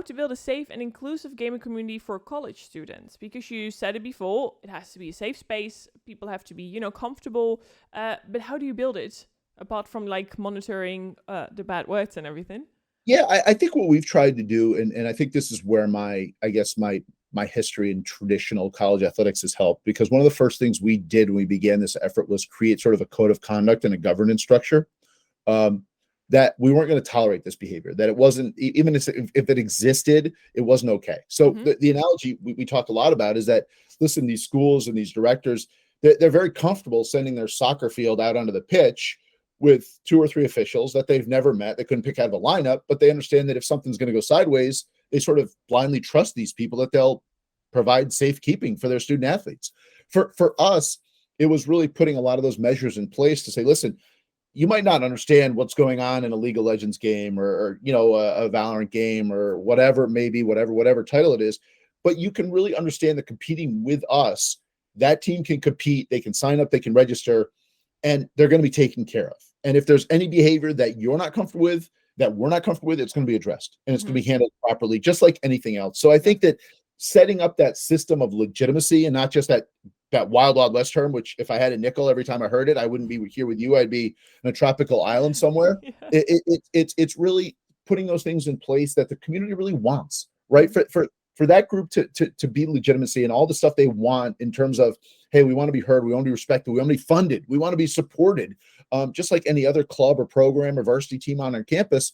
how to build a safe and inclusive gaming community for college students, because you said it before, it has to be a safe space. People have to be, comfortable. But how do you build it apart from like monitoring the bad words and everything? Yeah, I think what we've tried to do, and I think this is where my history in traditional college athletics has helped, because one of the first things we did when we began this effort was create sort of a code of conduct and a governance structure, that we weren't going to tolerate this behavior, that it wasn't, even if it existed, it wasn't okay. So the analogy we talked a lot about is that, listen, these schools and these directors, they're very comfortable sending their soccer field out onto the pitch with 2 or 3 officials that they've never met. They couldn't pick out of a lineup, but they understand that if something's going to go sideways, they sort of blindly trust these people that they'll provide safekeeping for their student athletes. For us, it was really putting a lot of those measures in place to say, listen, you might not understand what's going on in a League of Legends game or a Valorant game or whatever it may be, whatever title it is, but you can really understand that competing with us, that team can compete, they can sign up, they can register, and they're going to be taken care of. And if there's any behavior that you're not comfortable with, that we're not comfortable with, it's going to be addressed and it's going to be handled properly, just like anything else. So I think that setting up that system of legitimacy, and not just that wild west term, which if I had a nickel every time I heard it, I wouldn't be here with you. I'd be in a tropical island somewhere. It's really putting those things in place that the community really wants, right? For that group to be legitimacy and all the stuff they want in terms of, hey, we want to be heard, we want to be respected, we want to be funded, we want to be supported, just like any other club or program or varsity team on our campus.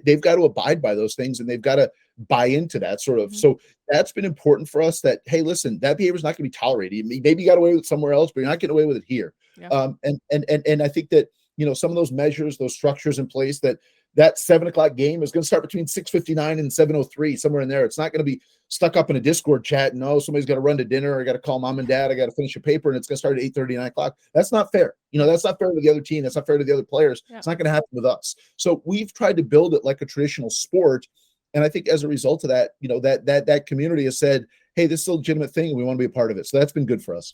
They've got to abide by those things, and they've got to buy into that sort of. So that's been important for us, that, hey, listen, that behavior is not going to be tolerated. Maybe you got away with it somewhere else, but you're not getting away with it here. And I think that, some of those measures, those structures in place, that 7:00 game is going to start between 6:59 and 7:03, somewhere in there. It's not going to be stuck up in a Discord chat and, somebody's got to run to dinner, or I got to call mom and dad, I got to finish a paper, and it's going to start at 8:30, 9:00. That's not fair. That's not fair to the other team. That's not fair to the other players. It's not going to happen with us. So we've tried to build it like a traditional sport. And I think as a result of that, that community has said, hey, this is a legitimate thing, and we want to be a part of it. So that's been good for us.